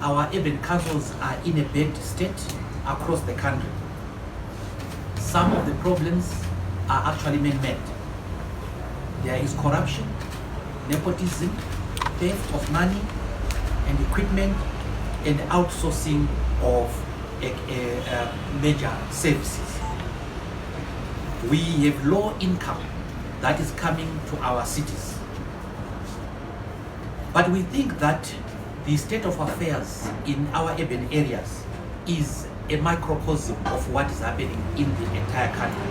our urban councils are in a bad state across the country. Some of the problems are actually man-made. There is corruption, nepotism, theft of money and equipment, and outsourcing of major services. We have low income that is coming to our cities. But we think that the state of affairs in our urban areas is a microcosm of what is happening in the entire country.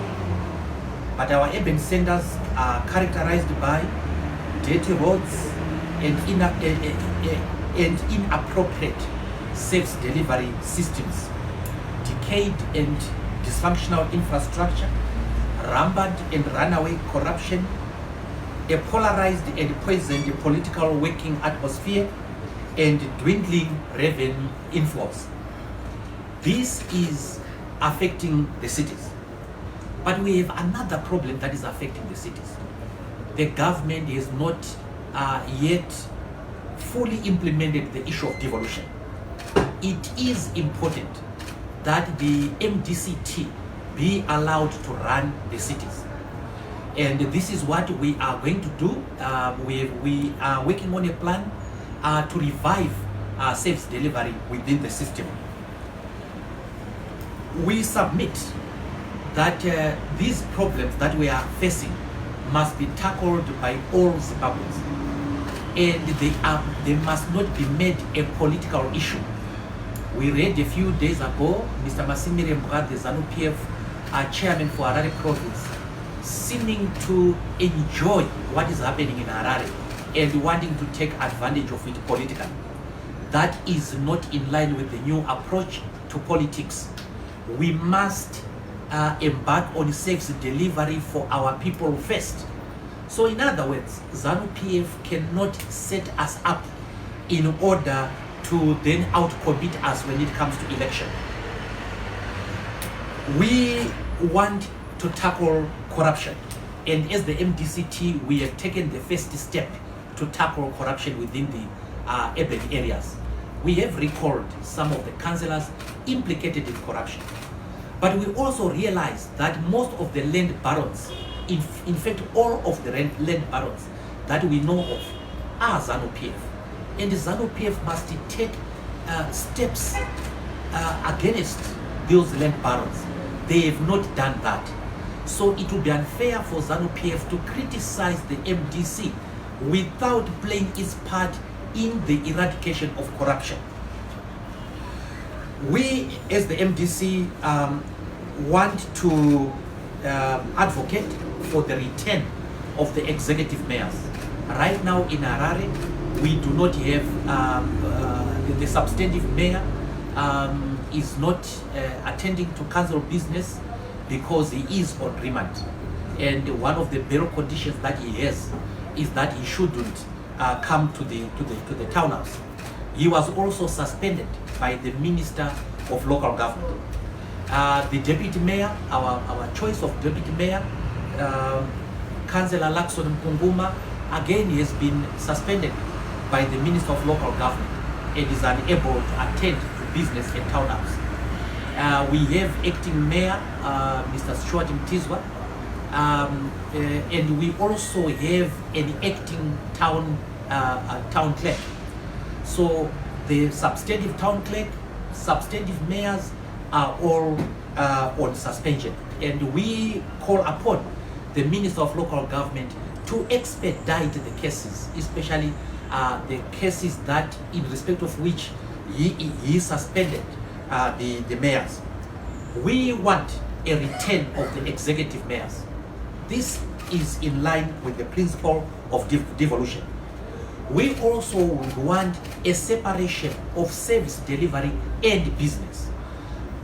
But our urban centers are characterized by dirty roads and inappropriate service delivery systems, decayed and dysfunctional infrastructure, rampant and runaway corruption, a polarized and poisoned political working atmosphere, and dwindling revenue inflows. This is affecting the cities. But we have another problem that is affecting the cities. The government has not yet fully implemented the issue of devolution. It is important that the MDCT be allowed to run the cities. And this is what we are going to do. We are working on a plan to revive service delivery within the system. We submit that these problems that we are facing must be tackled by all Zimbabweans, and they must not be made a political issue. We read a few days ago, Mr. Masimire Mbwa, the Zanu PF chairman for Harare province, seeming to enjoy what is happening in Harare and wanting to take advantage of it politically. That is not in line with the new approach to politics. We must embark on service delivery for our people first. So in other words, Zanu PF cannot set us up in order to then outcompete us when it comes to election. We want to tackle corruption, and as the MDCT, we have taken the first step to tackle corruption within the urban areas. We have recalled some of the councillors implicated in corruption. But we also realize that most of the land barons, in fact all of the land barons that we know of, are Zanu PF. And the Zanu PF must take steps against those land barons. They have not done that. So it would be unfair for Zanu PF to criticize the MDC without playing its part in the eradication of corruption. We, as the MDC, want to advocate for the return of the executive mayors. Right now in Harare, we do not have the substantive mayor is not attending to council business because he is on remand. And one of the bail conditions that he has is that he shouldn't come to the townhouse. He was also suspended by the Minister of Local Government. The deputy mayor, our choice of deputy mayor, Councillor Lakson Mpunguma, again he has been suspended by the Minister of Local Government and is unable to attend to business at townhouse. We have acting mayor, Mr. Stuart Mtizwa, and we also have an acting town clerk. So the substantive town clerk, substantive mayors are all on suspension, and we call upon the Minister of Local Government to expedite the cases, especially the cases that in respect of which he suspended the mayors. We want a return of the executive mayors. This is in line with the principle of devolution. We also want a separation of service delivery and business.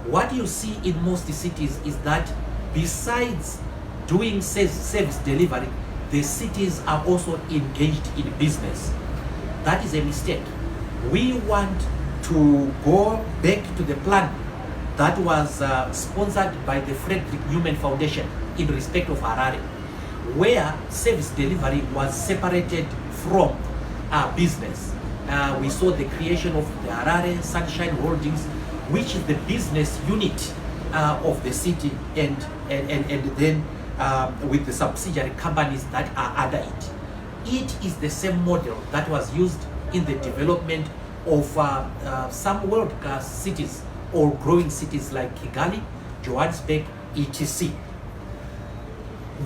What you see in most cities is that besides doing service delivery, the cities are also engaged in business. That is a mistake. We want to go back to the plan that was sponsored by the Frederick Newman Foundation in respect of Harare, where service delivery was separated from business. we saw the creation of the Harare Sunshine Holdings, which is the business unit of the city, and then with the subsidiary companies that are under it. It is the same model that was used in the development of some world-class cities or growing cities like Kigali, Johannesburg, etc.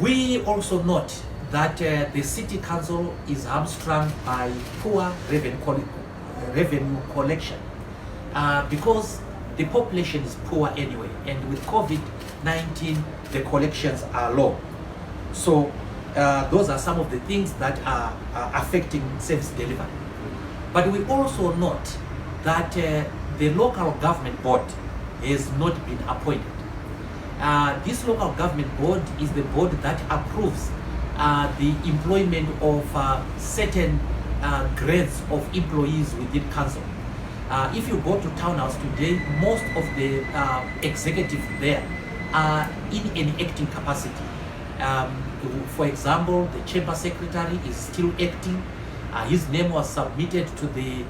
We also note that the city council is hamstrung by poor revenue collection because the population is poor anyway, and with COVID-19 the collections are low. So those are some of the things that are affecting service delivery. But we also note that the local government board has not been appointed. This local government board is the board that approves the employment of certain grades of employees within council. If you go to townhouse today, most of the executives there are in an acting capacity. For example, the chamber secretary is still acting. His name was submitted to the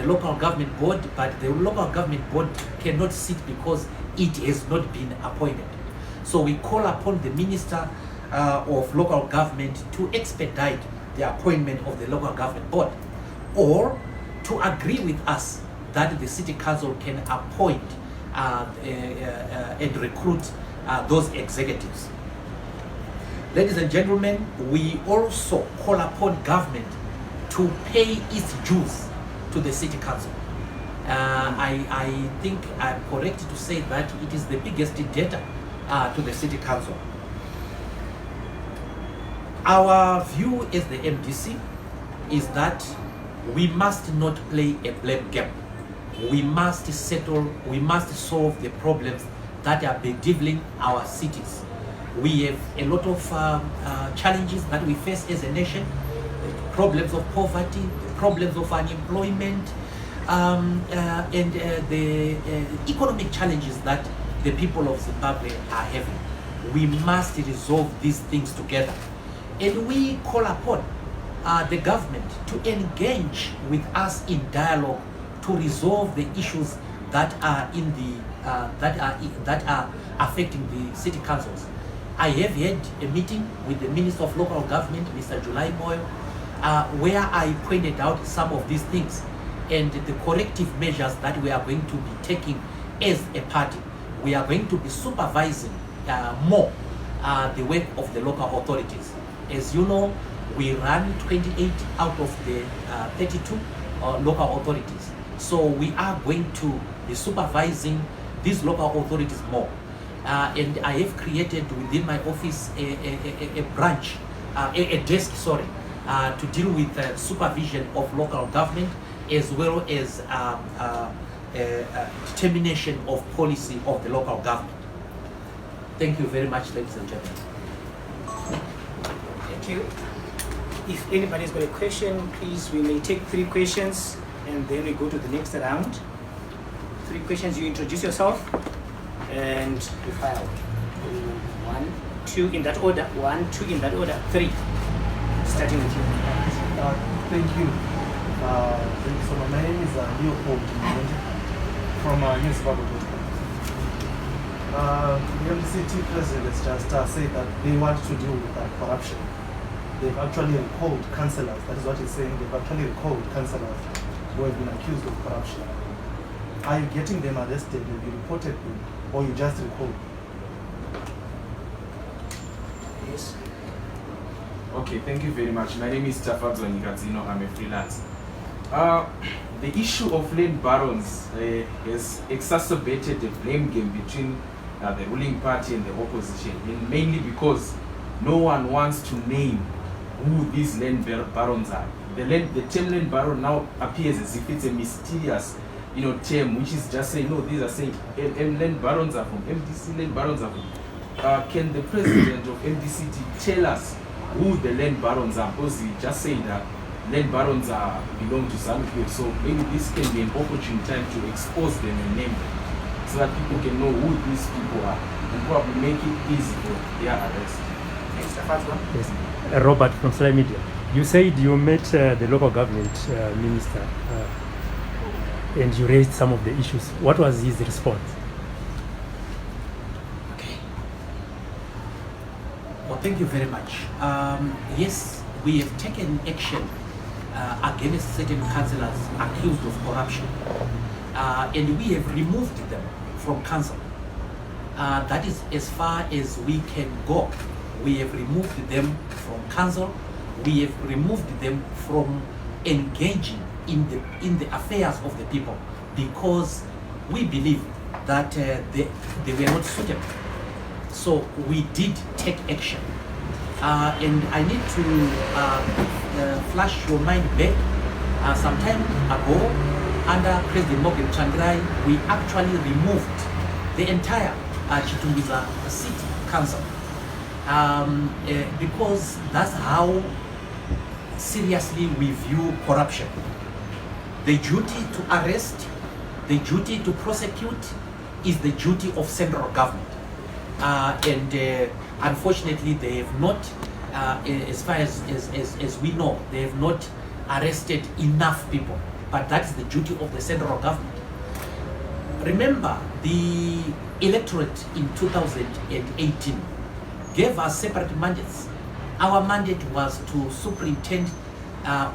local government board, but the local government board cannot sit because it has not been appointed. So we call upon the Minister of Local Government to expedite the appointment of the local government board, or to agree with us that the city council can appoint and recruit those executives. Ladies and gentlemen, we also call upon government to pay its dues to the city council. I think I'm correct to say that it is the biggest debtor to the city council. Our view as the MDC is that we must not play a blame game. We must solve the problems that are bedeviling our cities. We have a lot of challenges that we face as a nation, problems of poverty, problems of unemployment, and the economic challenges that the people of Zimbabwe are having. We must resolve these things together. And we call upon the government to engage with us in dialogue to resolve the issues that are in the that are affecting the city councils. I have had a meeting with the Minister of Local Government, Mr. July Moyo, where I pointed out some of these things and the corrective measures that we are going to be taking as a party. We are going to be supervising more the work of the local authorities. As you know, we run 28 out of the 32 local authorities. So we are going to be supervising these local authorities more. And I have created within my office a branch, a desk, sorry, to deal with supervision of local government as well as determination of policy of the local government. Thank you very much, ladies and gentlemen. Thank you. If anybody's got a question, please, we may take 3 questions and then we go to the next round. 3 questions, you introduce yourself and you file 1, 2 in that order, 1, 2 in that order, 3. Starting with you. Thank you. So my name is Leopold from New Zimbabwe. The MDCT president has just said that they want to deal with corruption. They've actually recalled councillors, that is what he's saying, they've actually recalled councillors who have been accused of corruption. Are you getting them arrested? Have you reported them? Or you just recall? Yes. Okay, thank you very much. My name is Tafadzwa Nikazino. I'm a freelance. The issue of land barons has exacerbated the blame game between the ruling party and the opposition, and mainly because no one wants to name who these land barons are. The term land baron now appears as if it's a mysterious, term, which is just saying, no, these are saying land barons are from MDC, land barons are from. Can the president of MDCT tell us who the land barons are? Because he just said that land barons belong to Zanu, so maybe this can be an opportune time to expose them and name them, so that people can know who these people are and probably make it easy for their arrest. Mr. Fatwa. Yes. Robert from SlyMedia. You said you met the local government minister and you raised some of the issues. What was his response? Okay. Well, thank you very much. Yes, we have taken action against certain councillors accused of corruption, and we have removed them from council. That is as far as we can go. We have removed them from council. We have removed them from engaging in the affairs of the people, because we believe that they were not suitable. So we did take action. And I need to flash your mind back. Some time ago, under President Morgan Tsvangirai, we actually removed the entire Chitumbiza City Council, because that's how seriously we view corruption. The duty to arrest, the duty to prosecute is the duty of central government. And unfortunately, they have not, as far as we know, they have not arrested enough people. But that is the duty of the central government. Remember, the electorate in 2018 gave us separate mandates. Our mandate was to superintend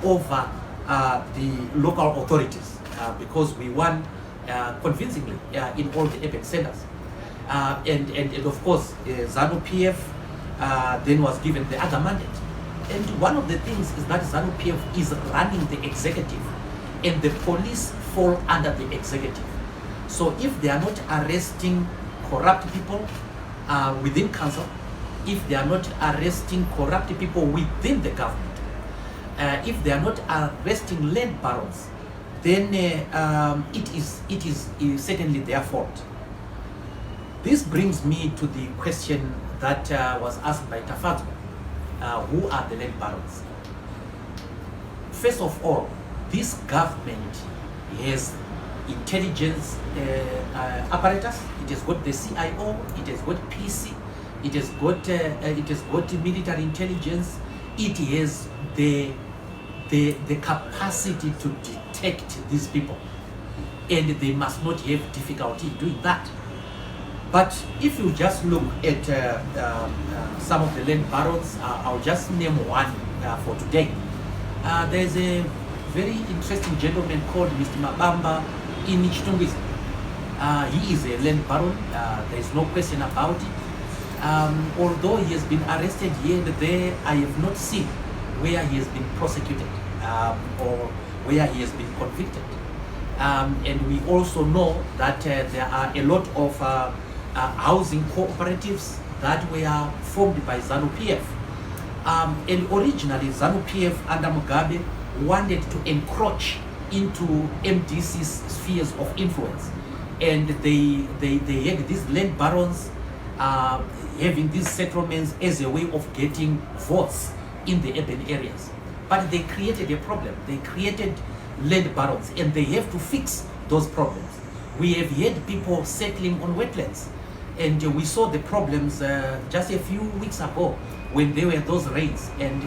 over the local authorities, because we won convincingly in all the urban centers. And of course, Zanu PF then was given the other mandate. And one of the things is that Zanu PF is running the executive, and the police fall under the executive. So if they are not arresting corrupt people within council, if they are not arresting corrupt people within the government, if they are not arresting land barons, then it is certainly their fault. This brings me to the question that was asked by Tafadzwa. Who are the land barons? First of all, this government has intelligence apparatus. It has got the CIO, it has got PC, it has got military intelligence. It has the capacity to detect these people, and they must not have difficulty doing that. But if you just look at some of the land barons, I'll just name one for today. There's a very interesting gentleman called Mr. Mabamba in Chitumbiza. He is a land baron, there is no question about it. Although he has been arrested here and there, I have not seen where he has been prosecuted or where he has been convicted. And we also know that there are a lot of housing cooperatives that were formed by Zanu PF. And originally, Zanu PF under Mugabe wanted to encroach into MDC's spheres of influence. And they had these land barons having these settlements as a way of getting votes in the urban areas. But they created a problem. They created land barons, and they have to fix those problems. We have had people settling on wetlands, and we saw the problems just a few weeks ago when there were those raids and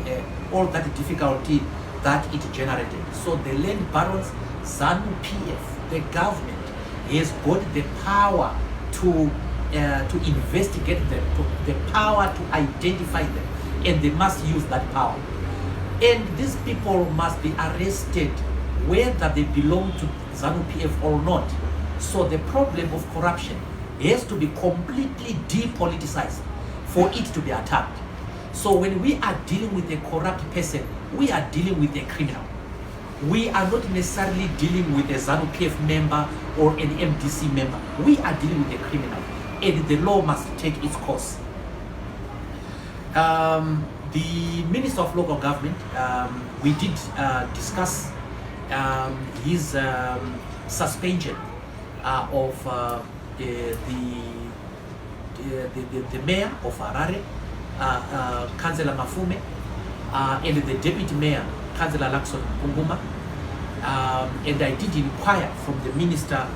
all that difficulty that it generated. So the land barons, Zanu PF, the government has got the power to investigate them, the power to identify them, and they must use that power. And these people must be arrested whether they belong to Zanu PF or not. So the problem of corruption has to be completely depoliticized for it to be attacked. So when we are dealing with a corrupt person, we are dealing with a criminal. We are not necessarily dealing with a Zanu PF member or an MDC member. We are dealing with a criminal, and the law must take its course. The Minister of Local Government, we did discuss his suspension of the mayor of Harare, Councillor Mafume, and the deputy mayor, Councillor Lakson Punguma. And I did inquire from the minister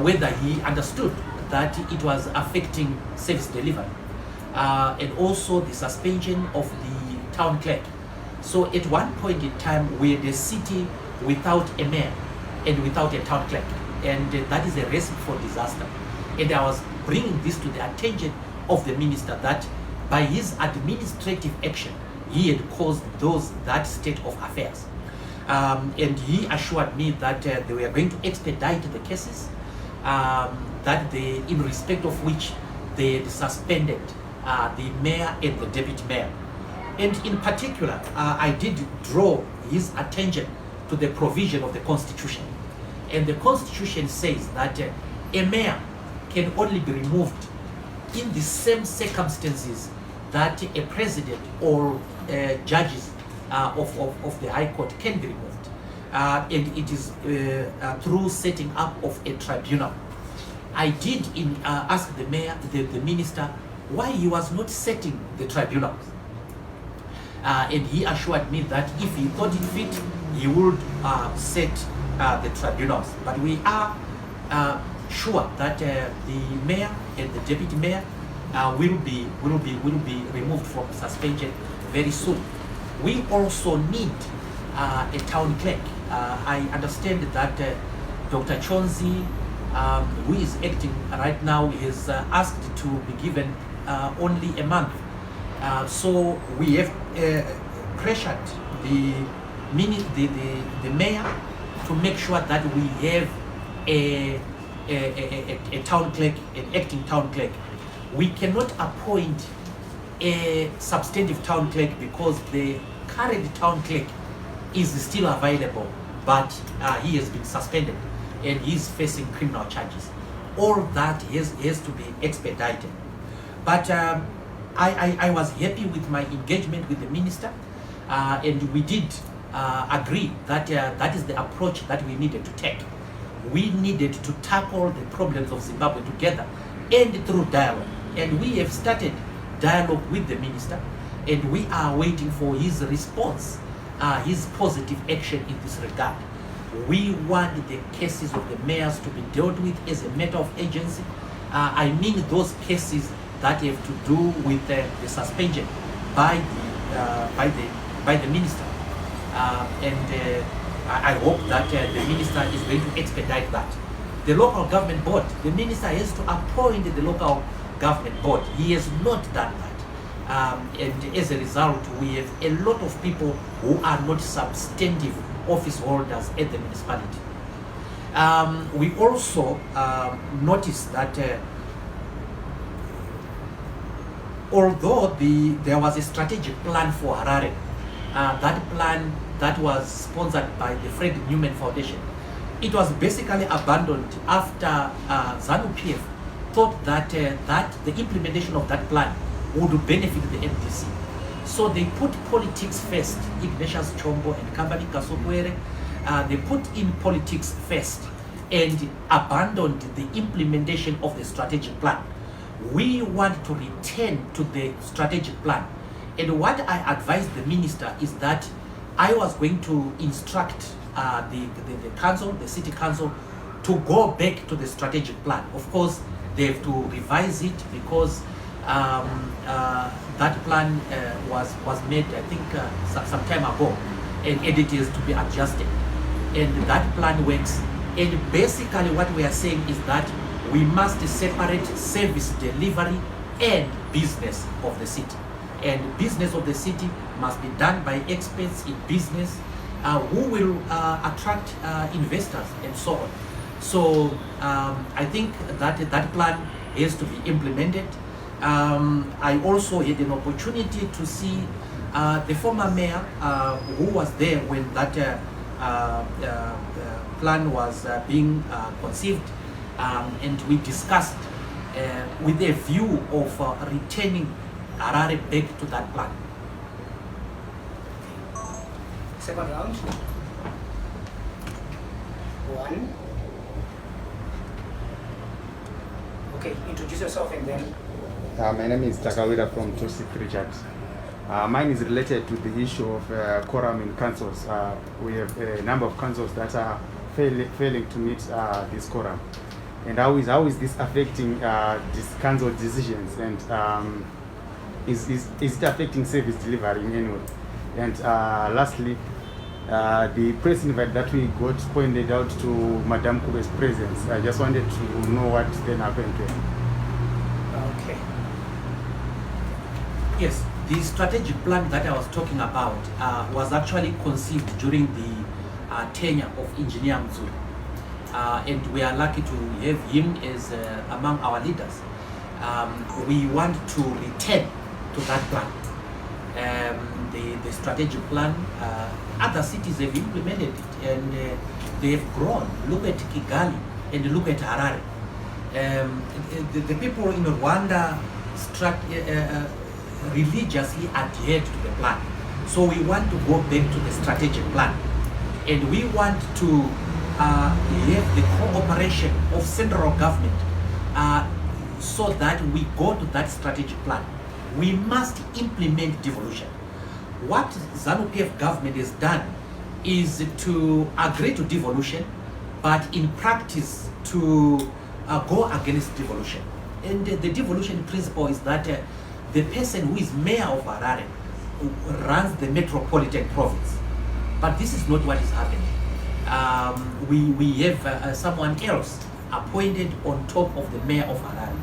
whether he understood that it was affecting service delivery, and also the suspension of the town clerk. So at one point in time, we had a city without a mayor and without a town clerk, and that is a recipe for disaster. And I was bringing this to the attention of the minister that by his administrative action, he had caused that state of affairs. And he assured me that they were going to expedite the cases, in respect of which they had suspended the mayor and the deputy mayor. And in particular, I did draw his attention to the provision of the Constitution. And the Constitution says that a mayor can only be removed in the same circumstances that a president or judges of the High Court can be removed. And it is through setting up of a tribunal. I did ask the mayor, the minister, why he was not setting the tribunals. And he assured me that if he thought it fit, he would set the tribunals. But we are sure that the mayor and the deputy mayor will be removed from suspension very soon. We also need a town clerk. I understand that Dr. Chonzi, who is acting right now, is asked to be given only a month. So we have pressured the mayor to make sure that we have a town clerk, an acting town clerk. We cannot appoint a substantive town clerk because the current town clerk is still available, but he has been suspended and he's facing criminal charges. All that has to be expedited. But I was happy with my engagement with the minister, and we did agree that that is the approach that we needed to take. We needed to tackle the problems of Zimbabwe together and through dialogue. And we have started dialogue with the minister, and we are waiting for his response, his positive action in this regard. We want the cases of the mayors to be dealt with as a matter of agency. I mean those cases that have to do with the suspension by the minister. I hope that the minister is going to expedite that. The local government board, the minister has to appoint the local government board. He has not done that. And as a result, we have a lot of people who are not substantive office holders at the municipality. We also noticed that although there was a strategic plan for Harare, that plan that was sponsored by the Fred Newman Foundation, it was basically abandoned after Zanu PF thought that the implementation of that plan would benefit the MDC. So they put politics first. Ignatius Chombo and Kambani Kasokwere, they put in politics first and abandoned the implementation of the strategic plan. We want to return to the strategic plan. And what I advised the minister is that I was going to instruct the council, the city council, to go back to the strategic plan. Of course, they have to revise it because that plan was made, I think, some time ago, and it is to be adjusted. And that plan works. And basically what we are saying is that we must separate service delivery and business of the city. And business of the city must be done by experts in business who will attract investors and so on. So I think that plan has to be implemented. I also had an opportunity to see the former mayor who was there when that plan was being conceived, and we discussed with a view of returning Harare back to that plan. Second round. One. Okay, introduce yourself and then. My name is Takawira from Tosik Richard. Mine is related to the issue of quorum in councils. We have a number of councils that are failing to meet this quorum. And how is this affecting these council decisions, and is it affecting service delivery in any way? And lastly, the press invite that we got pointed out to Madame Kube's presence. I just wanted to know what then happened there. Okay. Yes, the strategic plan that I was talking about was actually conceived during the tenure of Engineer Mwonzora. And we are lucky to have him as among our leaders. We want to return to that plan. The strategic plan, other cities have implemented it and they have grown. Look at Kigali and look at Harare. The people in Rwanda religiously adhered to the plan. So we want to go back to the strategic plan. And we want to have the cooperation of central government so that we go to that strategic plan. We must implement devolution. What Zanu PF government has done is to agree to devolution, but in practice to go against devolution. And the devolution principle is that the person who is mayor of Harare runs the metropolitan province. But this is not what is happening. We have someone else appointed on top of the mayor of Harare.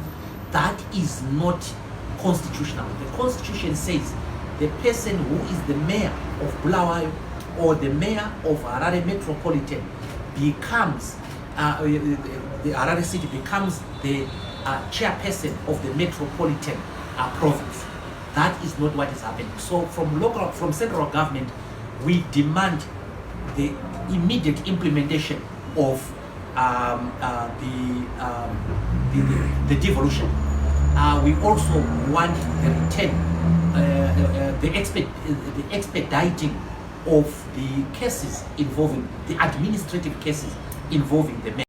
That is not constitutional. The constitution says the person who is the mayor of Bulawayo or the mayor of Harare Metropolitan becomes, the Harare city becomes the chairperson of the metropolitan province. That is not what is happening. So from central government, we demand the immediate implementation of the devolution. We also want the return, the expediting of the cases involving the administrative cases involving the